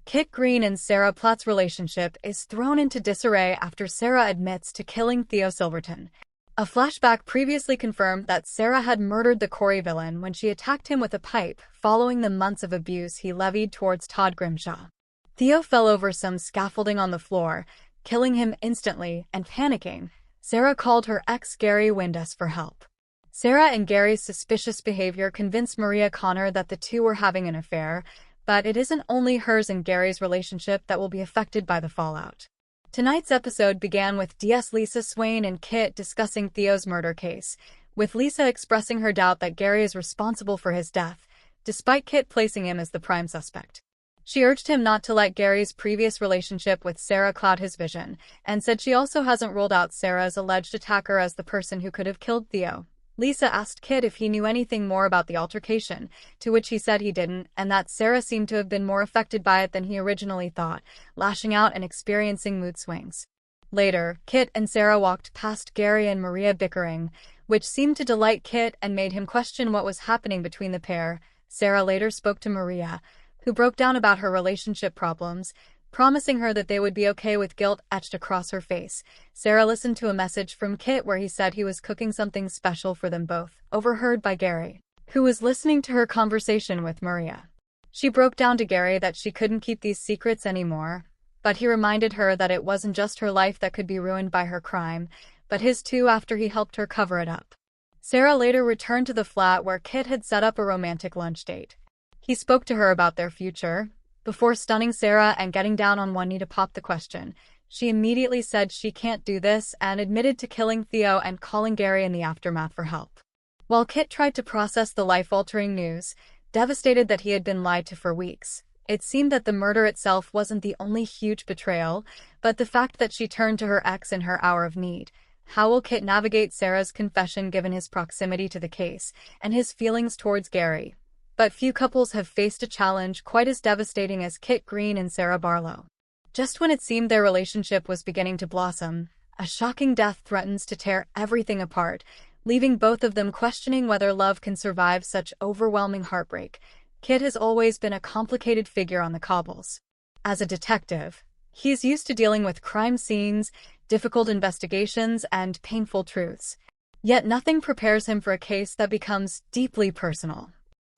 Kit Green and Sarah Platt's relationship is thrown into disarray after Sarah admits to killing Theo Silverton. A flashback previously confirmed that Sarah had murdered the Corey villain when she attacked him with a pipe following the months of abuse he levied towards Todd Grimshaw. Theo fell over some scaffolding on the floor, killing him instantly, and panicking, Sarah called her ex Gary Windass for help. Sarah and Gary's suspicious behavior convinced Maria Connor that the two were having an affair, but it isn't only hers and Gary's relationship that will be affected by the fallout. Tonight's episode began with DS Lisa Swain and Kit discussing Theo's murder case, with Lisa expressing her doubt that Gary is responsible for his death, despite Kit placing him as the prime suspect. She urged him not to let Gary's previous relationship with Sarah cloud his vision, and said she also hasn't ruled out Sarah's alleged attacker as the person who could have killed Theo. Lisa asked Kit if he knew anything more about the altercation, to which he said he didn't, and that Sarah seemed to have been more affected by it than he originally thought, lashing out and experiencing mood swings. Later, Kit and Sarah walked past Gary and Maria bickering, which seemed to delight Kit and made him question what was happening between the pair. Sarah later spoke to Maria, who broke down about her relationship problems, promising her that they would be okay with guilt etched across her face. Sarah listened to a message from Kit where he said he was cooking something special for them both, overheard by Gary, who was listening to her conversation with Maria. She broke down to Gary that she couldn't keep these secrets anymore, but he reminded her that it wasn't just her life that could be ruined by her crime, but his too after he helped her cover it up. Sarah later returned to the flat where Kit had set up a romantic lunch date. He spoke to her about their future. Before stunning Sarah and getting down on one knee to pop the question, she immediately said she can't do this and admitted to killing Theo and calling Gary in the aftermath for help. While Kit tried to process the life-altering news, devastated that he had been lied to for weeks, it seemed that the murder itself wasn't the only huge betrayal, but the fact that she turned to her ex in her hour of need. How will Kit navigate Sarah's confession given his proximity to the case and his feelings towards Gary? But few couples have faced a challenge quite as devastating as Kit Green and Sarah Barlow. Just when it seemed their relationship was beginning to blossom, a shocking death threatens to tear everything apart, leaving both of them questioning whether love can survive such overwhelming heartbreak. Kit has always been a complicated figure on the cobbles. As a detective, he is used to dealing with crime scenes, difficult investigations, and painful truths. Yet nothing prepares him for a case that becomes deeply personal.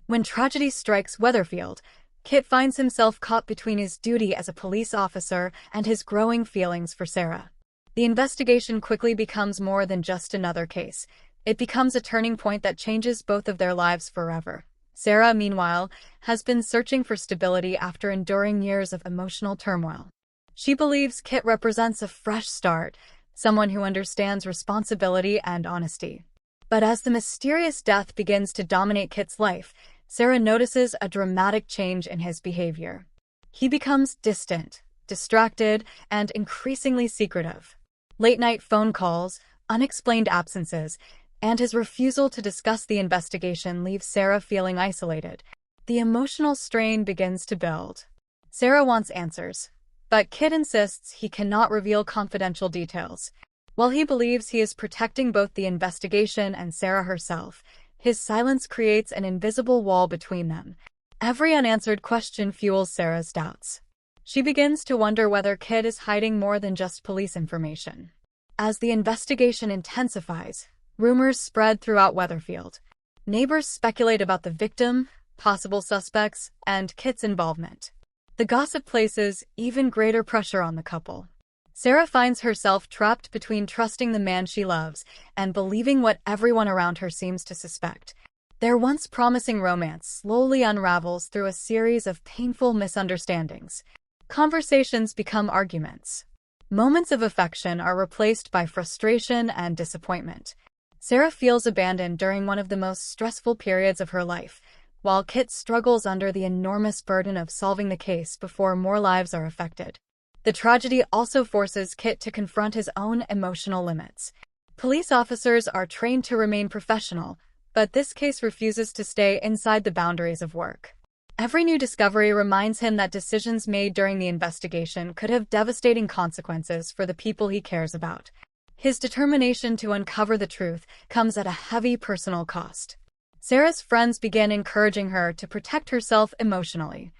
When tragedy strikes Weatherfield, Kit finds himself caught between his duty as a police officer and his growing feelings for Sarah. The investigation quickly becomes more than just another case. It becomes a turning point that changes both of their lives forever. Sarah, meanwhile, has been searching for stability after enduring years of emotional turmoil. She believes Kit represents a fresh start, someone who understands responsibility and honesty. But as the mysterious death begins to dominate Kit's life, Sarah notices a dramatic change in his behavior. He becomes distant, distracted, and increasingly secretive. Late-night phone calls, unexplained absences, and his refusal to discuss the investigation leave Sarah feeling isolated. The emotional strain begins to build. Sarah wants answers, but Kit insists he cannot reveal confidential details. While he believes he is protecting both the investigation and Sarah herself, his silence creates an invisible wall between them. Every unanswered question fuels Sarah's doubts. She begins to wonder whether Kit is hiding more than just police information. As the investigation intensifies, rumors spread throughout Weatherfield. Neighbors speculate about the victim, possible suspects, and Kit's involvement. The gossip places even greater pressure on the couple. Sarah finds herself trapped between trusting the man she loves and believing what everyone around her seems to suspect. Their once promising romance slowly unravels through a series of painful misunderstandings. Conversations become arguments. Moments of affection are replaced by frustration and disappointment. Sarah feels abandoned during one of the most stressful periods of her life, while Kit struggles under the enormous burden of solving the case before more lives are affected. The tragedy also forces Kit to confront his own emotional limits. Police officers are trained to remain professional, but this case refuses to stay inside the boundaries of work. Every new discovery reminds him that decisions made during the investigation could have devastating consequences for the people he cares about. His determination to uncover the truth comes at a heavy personal cost. Sarah's friends begin encouraging her to protect herself emotionally.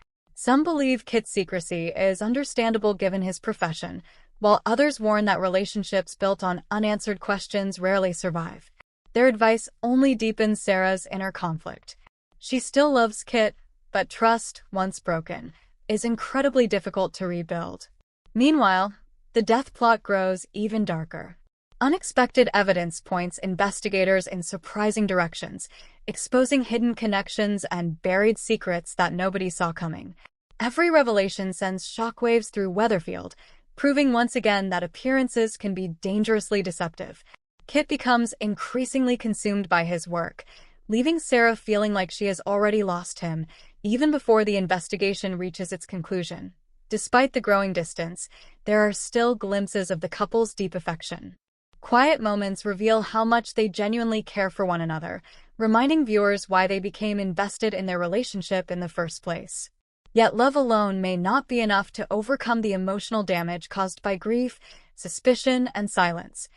Some believe Kit's secrecy is understandable given his profession, while others warn that relationships built on unanswered questions rarely survive. Their advice only deepens Sarah's inner conflict. She still loves Kit, but trust, once broken, is incredibly difficult to rebuild. Meanwhile, the death plot grows even darker. Unexpected evidence points investigators in surprising directions, exposing hidden connections and buried secrets that nobody saw coming. Every revelation sends shockwaves through Weatherfield, proving once again that appearances can be dangerously deceptive. Kit becomes increasingly consumed by his work, leaving Sarah feeling like she has already lost him, even before the investigation reaches its conclusion. Despite the growing distance, there are still glimpses of the couple's deep affection. Quiet moments reveal how much they genuinely care for one another, reminding viewers why they became invested in their relationship in the first place. Yet love alone may not be enough to overcome the emotional damage caused by grief, suspicion, and silence.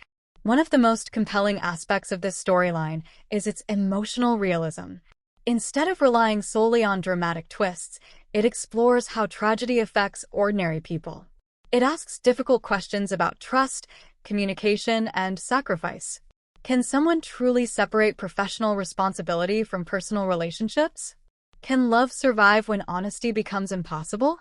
One of the most compelling aspects of this storyline is its emotional realism. Instead of relying solely on dramatic twists, it explores how tragedy affects ordinary people. It asks difficult questions about trust, communication, and sacrifice. Can someone truly separate professional responsibility from personal relationships? Can love survive when honesty becomes impossible?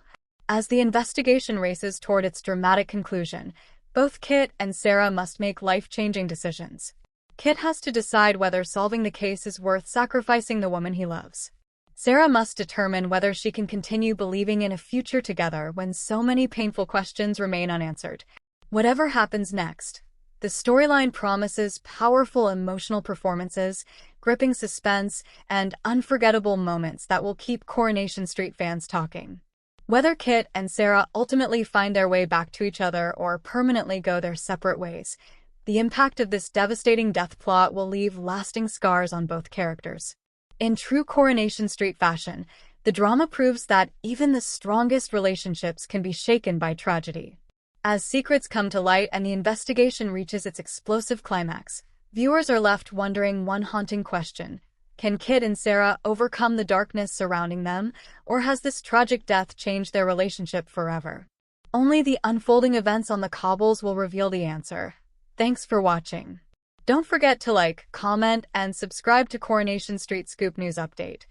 As the investigation races toward its dramatic conclusion, both Kit and Sarah must make life-changing decisions. Kit has to decide whether solving the case is worth sacrificing the woman he loves. Sarah must determine whether she can continue believing in a future together when so many painful questions remain unanswered. Whatever happens next, the storyline promises powerful emotional performances, gripping suspense, and unforgettable moments that will keep Coronation Street fans talking. Whether Kit and Sarah ultimately find their way back to each other or permanently go their separate ways, the impact of this devastating death plot will leave lasting scars on both characters. In true Coronation Street fashion, the drama proves that even the strongest relationships can be shaken by tragedy. As secrets come to light and the investigation reaches its explosive climax, viewers are left wondering one haunting question. Can Kit and Sarah overcome the darkness surrounding them, or has this tragic death changed their relationship forever? Only the unfolding events on the cobbles will reveal the answer. Thanks for watching. Don't forget to like, comment, and subscribe to Coronation Street Scoop News Update.